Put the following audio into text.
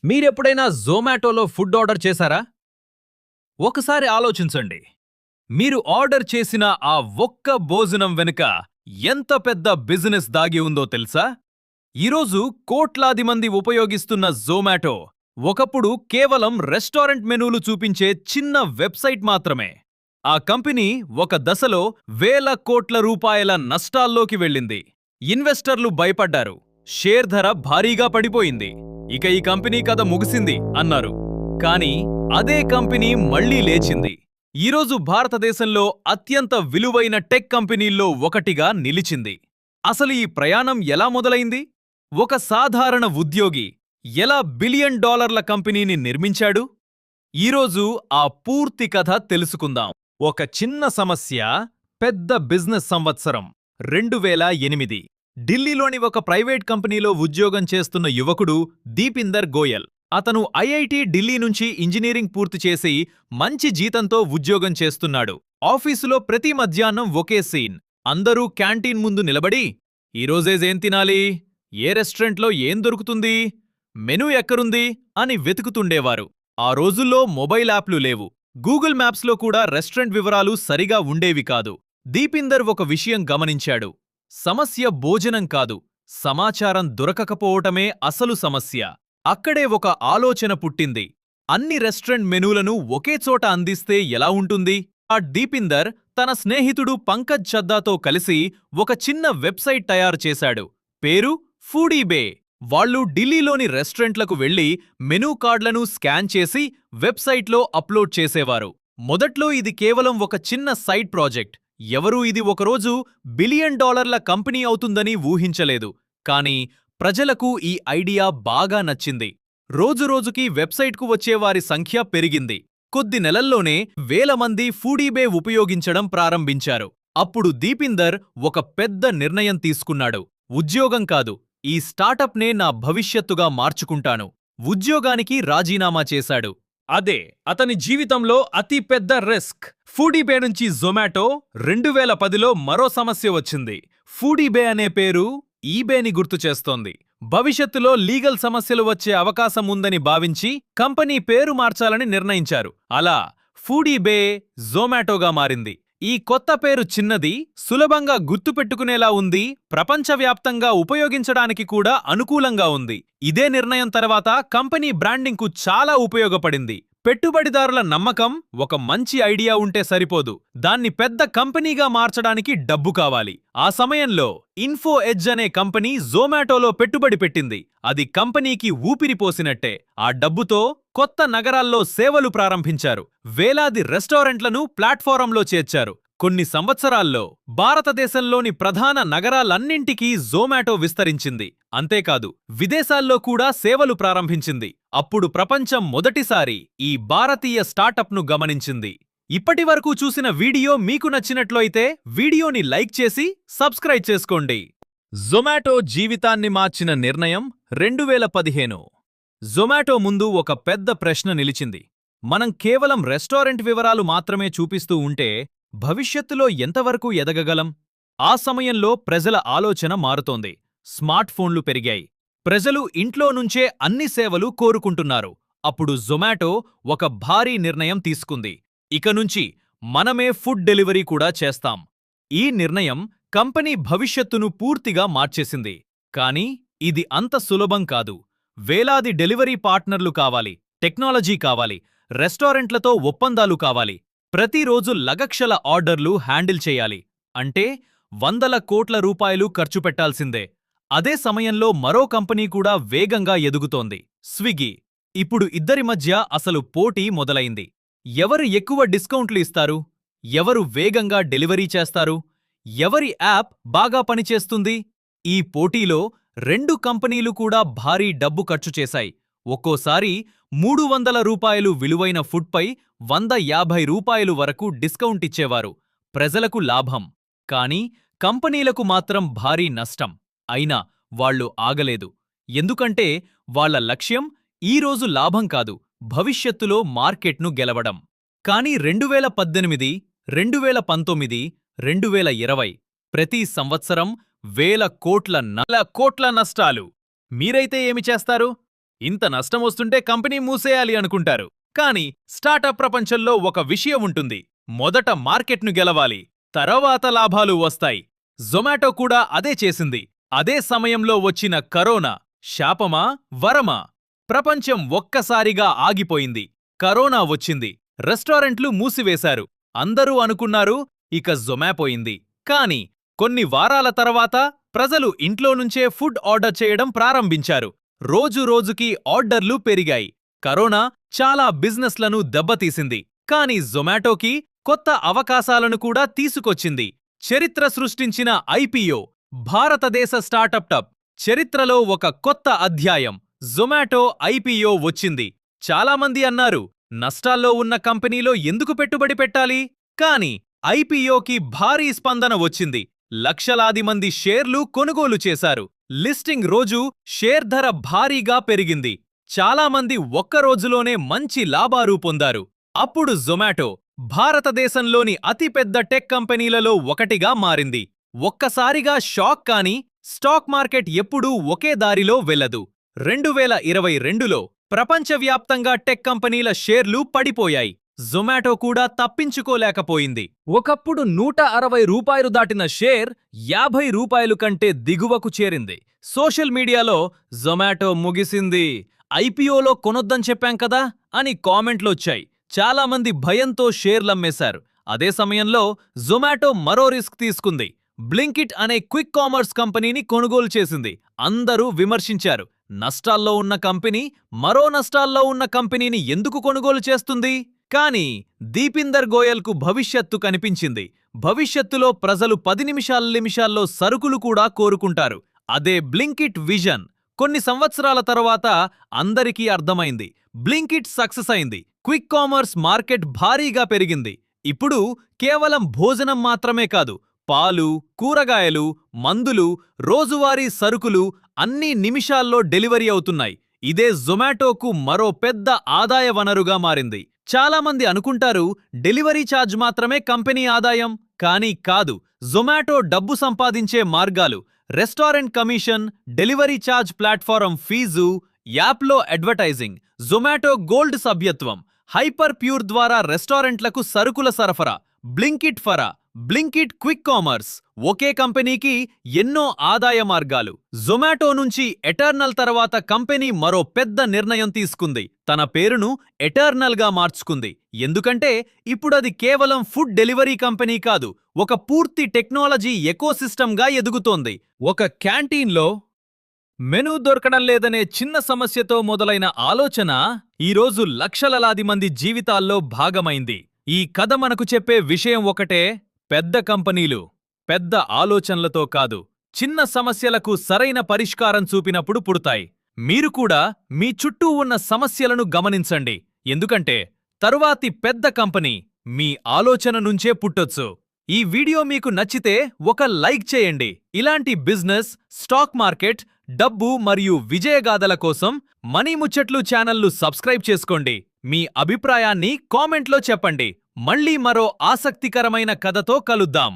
మీరెప్పుడైనా జొమాటోలో food order చేశారా? ఒకసారి ఆలోచించండి. మీరు ఆర్డర్ చేసిన ఆ ఒక్క భోజనం వెనుక ఎంత పెద్ద బిజినెస్ దాగి ఉందో తెలుసా? ఈరోజు కోట్లాది మంది ఉపయోగిస్తున్న జొమాటో ఒకప్పుడు కేవలం రెస్టారెంట్ మెనూలు చూపించే చిన్న వెబ్సైట్ మాత్రమే. ఆ కంపెనీ ఒక దశలో వేల కోట్ల రూపాయల నష్టాల్లోకి వెళ్ళింది. ఇన్వెస్టర్లు భయపడ్డారు. షేర్ ధర భారీగా పడిపోయింది. ఇక ఈ కంపెనీ కథ ముగిసింది అన్నారు. కానీ అదే కంపెనీ మళ్లీ లేచింది. ఈరోజు భారతదేశంలో అత్యంత విలువైన టెక్ కంపెనీల్లో ఒకటిగా నిలిచింది. అసలు ఈ ప్రయాణం ఎలా మొదలైంది? ఒక సాధారణ ఉద్యోగి ఎలా బిలియన్ డాలర్ల కంపెనీని నిర్మించాడు? ఈరోజు ఆ పూర్తి కథ తెలుసుకుందాం. ఒక చిన్న సమస్య, పెద్ద బిజినెస్ సంవత్సరం. 2008 ఢిల్లీలోని ఒక ప్రైవేట్ కంపెనీలో ఉద్యోగం చేస్తున్న యువకుడు దీపిందర్ గోయల్. అతను ఐఐటి ఢిల్లీ నుంచి ఇంజనీరింగ్ పూర్తి చేసి మంచి జీతంతో ఉద్యోగం చేస్తున్నాడు. ఆఫీసులో ప్రతి మధ్యాహ్నం ఒకే సీన్. అందరూ క్యాంటీన్ ముందు నిలబడి, ఈరోజేం తినాలి, ఏ రెస్టారెంట్లో ఏం దొరుకుతుంది, మెనూ ఎక్కరుంది అని వెతుకుతుండేవారు. ఆ రోజుల్లో మొబైల్ యాప్లు లేవు. గూగుల్ మ్యాప్స్లో కూడా రెస్టారెంట్ వివరాలు సరిగా ఉండేవి కాదు. దీపిందర్ ఒక విషయం గమనించాడు. సమస్య భోజనం కాదు, సమాచారం దొరకకపోవటమే అసలు సమస్య. అక్కడే ఒక ఆలోచన పుట్టింది. అన్ని రెస్టారెంట్ మెనూలను ఒకేచోట అందిస్తే ఎలా ఉంటుంది? ఆ దీపిందర్ తన స్నేహితుడు పంకజ్ చద్దాతో కలిసి ఒక చిన్న వెబ్సైట్ తయారు చేశాడు. పేరు ఫుడీబే. వాళ్ళు ఢిల్లీలోని రెస్టారెంట్లకు వెళ్లి మెనూ కార్డులను స్కాన్ చేసి వెబ్సైట్లో అప్లోడ్ చేసేవారు. మొదట్లో ఇది కేవలం ఒక చిన్న సైడ్ ప్రాజెక్ట్. ఎవరూ ఇది ఒకరోజు బిలియన్ డాలర్ల కంపెనీ అవుతుందని ఊహించలేదు. కానీ ప్రజలకు ఈ ఐడియా బాగా నచ్చింది. రోజురోజుకీ వెబ్సైట్కు వచ్చేవారి సంఖ్య పెరిగింది. కొద్ది నెలల్లోనే వేల మంది ఫుడీబే ఉపయోగించడం ప్రారంభించారు. అప్పుడు దీపిందర్ ఒక పెద్ద నిర్ణయం తీసుకున్నాడు. ఉద్యోగం కాదు, ఈ స్టార్టప్నే నా భవిష్యత్తుగా మార్చుకుంటాను. ఉద్యోగానికి రాజీనామా చేశాడు. అదే అతని జీవితంలో అతి పెద్ద రిస్క్. ఫుడీబే నుంచి జొమాటో. 2010లో మరో సమస్య వచ్చింది. ఫుడీబే అనే పేరు ఈబేని గుర్తు చేస్తోంది. భవిష్యత్తులో లీగల్ సమస్యలు వచ్చే అవకాశం ఉందని భావించి కంపెనీ పేరు మార్చాలని నిర్ణయించారు. అలా ఫుడీబే జొమాటోగా మారింది. ఈ కొత్త పేరు చిన్నది, సులభంగా గుర్తుపెట్టుకునేలా ఉంది, ప్రపంచవ్యాప్తంగా ఉపయోగించడానికి కూడా అనుకూలంగా ఉంది. ఇదే నిర్ణయం తర్వాత కంపెనీ బ్రాండింగ్కు చాలా ఉపయోగపడింది. పెట్టుబడిదారుల నమ్మకం. ఒక మంచి ఐడియా ఉంటే సరిపోదు, దాన్ని పెద్ద కంపెనీగా మార్చడానికి డబ్బు కావాలి. ఆ సమయంలో ఇన్ఫో ఎడ్జ్ అనే కంపెనీ జొమాటోలో పెట్టుబడి పెట్టింది. అది కంపెనీకి ఊపిరిపోసినట్టే. ఆ డబ్బుతో కొత్త నగరాల్లో సేవలు ప్రారంభించారు. వేలాది రెస్టారెంట్లను ప్లాట్ఫారంలో చేర్చారు. కొన్ని సంవత్సరాల్లో భారతదేశంలోని ప్రధాన నగరాలన్నింటికీ జొమాటో విస్తరించింది. అంతేకాదు, విదేశాల్లో కూడా సేవలు ప్రారంభించింది. అప్పుడు ప్రపంచం మొదటిసారి ఈ భారతీయ స్టార్టప్ను గమనించింది. ఇప్పటివరకు చూసిన వీడియో మీకు నచ్చినట్లయితే వీడియోని లైక్ చేసి సబ్స్క్రైబ్ చేసుకోండి. జొమాటో జీవితాన్ని మార్చిన నిర్ణయం. 2015 జొమాటో ముందు ఒక పెద్ద ప్రశ్న నిలిచింది. మనం కేవలం రెస్టారెంట్ వివరాలు మాత్రమే చూపిస్తూ ఉంటే భవిష్యత్తులో ఎంతవరకు ఎదగగలం? ఆ సమయంలో ప్రజల ఆలోచన మారుతోంది. స్మార్ట్ ఫోన్లు పెరిగాయి. ప్రజలు ఇంట్లో నుంచే అన్ని సేవలు కోరుకుంటున్నారు. అప్పుడు జొమాటో ఒక భారీ నిర్ణయం తీసుకుంది. ఇక నుంచి మనమే ఫుడ్ డెలివరీ కూడా చేస్తాం. ఈ నిర్ణయం కంపెనీ భవిష్యత్తును పూర్తిగా మార్చేసింది. కానీ ఇది అంత సులభం కాదు. వేలాది డెలివరీ పార్ట్నర్లు కావాలి, టెక్నాలజీ కావాలి, రెస్టారెంట్లతో ఒప్పందాలు కావాలి. ప్రతిరోజు లక్షల ఆర్డర్లు హ్యాండిల్ చేయాలి. అంటే వందల కోట్ల రూపాయలు ఖర్చు పెట్టాల్సిందే. అదే సమయంలో మరో కంపెనీ కూడా వేగంగా ఎదుగుతోంది, స్విగ్గీ. ఇప్పుడు ఇద్దరి మధ్య అసలు పోటీ మొదలైంది. ఎవరు ఎక్కువ డిస్కౌంట్లు ఇస్తారు? ఎవరు వేగంగా డెలివరీ చేస్తారు? ఎవరి యాప్ బాగా పనిచేస్తుంది? ఈ పోటీలో రెండు కంపెనీలు కూడా భారీ డబ్బు ఖర్చు చేశాయి. ఒక్కోసారి 300 రూపాయలు విలువైన ఫుడ్పై 150 రూపాయలు వరకు డిస్కౌంట్ ఇచ్చేవారు. ప్రజలకు లాభం. కానీ కంపెనీలకు మాత్రం భారీ నష్టం. అయినా వాళ్లు ఆగలేదు. ఎందుకంటే వాళ్ల లక్ష్యం ఈరోజు లాభం కాదు, భవిష్యత్తులో మార్కెట్ను గెలవడం. కానీ 2018, 2019, 2020 ప్రతి సంవత్సరం వేల కోట్ల నష్టాలు. మీరైతే ఏమి చేస్తారు? ఇంత నష్టం వస్తుంటే కంపెనీ మూసేయాలి అనుకుంటారు. కానీ స్టార్టప్ ప్రపంచంలో ఒక విషయం ఉంటుంది. మొదట మార్కెట్ను గెలవాలి, తర్వాత లాభాలు వస్తాయి. జొమాటో కూడా అదే చేసింది. అదే సమయంలో వచ్చిన కరోనా శాపమా వరమా? ప్రపంచం ఒక్కసారిగా ఆగిపోయింది. కరోనా వచ్చింది, రెస్టారెంట్లు మూసివేశారు. అందరూ అనుకున్నారు ఇక జొమాపోయింది. కానీ కొన్ని వారాల తర్వాత ప్రజలు ఇంట్లో నుంచే ఫుడ్ ఆర్డర్ చేయడం ప్రారంభించారు. రోజు రోజుకి ఆర్డర్లు పెరిగాయి. కరోనా చాలా బిజినెస్లను దెబ్బతీసింది. కానీ జొమాటోకి కొత్త అవకాశాలను కూడా తీసుకొచ్చింది. చరిత్ర సృష్టించిన ఐపీఓ, భారతదేశ స్టార్టప్ చరిత్రలో ఒక కొత్త అధ్యాయం. జొమాటో ఐపీఓ వచ్చింది. చాలామంది అన్నారు, నష్టాల్లో ఉన్న కంపెనీలో ఎందుకు పెట్టుబడి పెట్టాలి? కానీ ఐపీఓకి భారీ స్పందన వచ్చింది. లక్షలాది మంది షేర్లు కొనుగోలు చేశారు. లిస్టింగ్ రోజు షేర్ ధర భారీగా పెరిగింది. చాలామంది ఒక్క రోజులోనే మంచి లాభాలు పొందారు. అప్పుడు జొమాటో భారతదేశంలోని అతిపెద్ద టెక్ కంపెనీలలో ఒకటిగా మారింది. ఒక్కసారిగా షాక్. కానీ స్టాక్ మార్కెట్ ఎప్పుడూ ఒకే దారిలో వెళ్ళదు. 2022లో ప్రపంచవ్యాప్తంగా టెక్ కంపెనీల షేర్లు పడిపోయాయి. జొమాటో కూడా తప్పించుకోలేకపోయింది. ఒకప్పుడు ₹160 దాటిన షేర్ ₹50 కంటే దిగువకు చేరింది. సోషల్ మీడియాలో జొమాటో ముగిసింది, ఐపీఓలో కొనొద్దని చెప్పాం కదా అని కామెంట్లొచ్చాయి. చాలామంది భయంతో షేర్లమ్మేశారు. అదే సమయంలో జొమాటో మరో రిస్క్ తీసుకుంది. బ్లింకిట్ అనే క్విక్ కామర్స్ కంపెనీని కొనుగోలు చేసింది. అందరూ విమర్శించారు, నష్టాల్లో ఉన్న కంపెనీ మరో నష్టాల్లో ఉన్న కంపెనీని ఎందుకు కొనుగోలు చేస్తుంది? కానీ దీపిందర్ గోయల్కు భవిష్యత్తు కనిపించింది. భవిష్యత్తులో ప్రజలు 10 నిమిషాల్లో సరుకులు కూడా కోరుకుంటారు. అదే బ్లింకిట్ విజన్. కొన్ని సంవత్సరాల తర్వాత అందరికీ అర్థమైంది. బ్లింకిట్ సక్సెస్ అయింది. క్విక్ కామర్స్ మార్కెట్ భారీగా పెరిగింది. ఇప్పుడు కేవలం భోజనం మాత్రమే కాదు, పాలు, కూరగాయలు, మందులు, రోజువారీ సరుకులు అన్నీ నిమిషాల్లో డెలివరీ అవుతున్నాయి. ఇదే జొమాటోకు మరో పెద్ద ఆదాయ వనరుగా మారింది. చాలామంది అనుకుంటారు డెలివరీ ఛార్జ్ మాత్రమే కంపెనీ ఆదాయం. కానీ కాదు. జొమాటో డబ్బు సంపాదించే మార్గాలు: restaurant commission, delivery charge, platform fee, యాప్లో అడ్వర్టైజింగ్, జొమాటో గోల్డ్ సభ్యత్వం, హైపర్ ప్యూర్ ద్వారా రెస్టారెంట్లకు సరుకుల సరఫరా, బ్లింకిట్ ఫరా, బ్లింకిట్ క్విక్ కామర్స్. ఒకే కంపెనీకి ఎన్నో ఆదాయ మార్గాలు. జొమాటో నుంచి ఎటర్నల్ తర్వాత కంపెనీ మరో పెద్ద నిర్ణయం తీసుకుంది. తన పేరును ఎటర్నల్ గా మార్చుకుంది. ఎందుకంటే ఇప్పుడది కేవలం ఫుడ్ డెలివరీ కంపెనీ కాదు, ఒక పూర్తి టెక్నాలజీ ఎకోసిస్టమ్గా ఎదుగుతోంది. ఒక క్యాంటీన్లో మెనూ దొరకడం లేదనే చిన్న సమస్యతో మొదలైన ఆలోచన ఈరోజు లక్షలాది మంది జీవితాల్లో భాగమైంది. ఈ కథ మనకు చెప్పే విషయం ఒకటే: పెద్ద కంపెనీలు పెద్ద ఆలోచనలతో కాదు, చిన్న సమస్యలకు సరైన పరిష్కారం చూపినప్పుడు పుడతాయి. మీరు కూడా మీ చుట్టూ ఉన్న సమస్యలను గమనించండి. ఎందుకంటే తరువాతి పెద్ద కంపెనీ మీ ఆలోచన నుంచే పుట్టొచ్చు. ఈ వీడియో మీకు నచ్చితే ఒక లైక్ చేయండి. ఇలాంటి బిజినెస్, స్టాక్ మార్కెట్, డబ్బు మరియు విజయగాథల కోసం మనీ ముచ్చట్లు ఛానల్ను సబ్స్క్రైబ్ చేసుకోండి. మీ అభిప్రాయాన్ని కామెంట్లో చెప్పండి. మళ్ళీ మరో ఆసక్తికరమైన కథతో కలుద్దాం.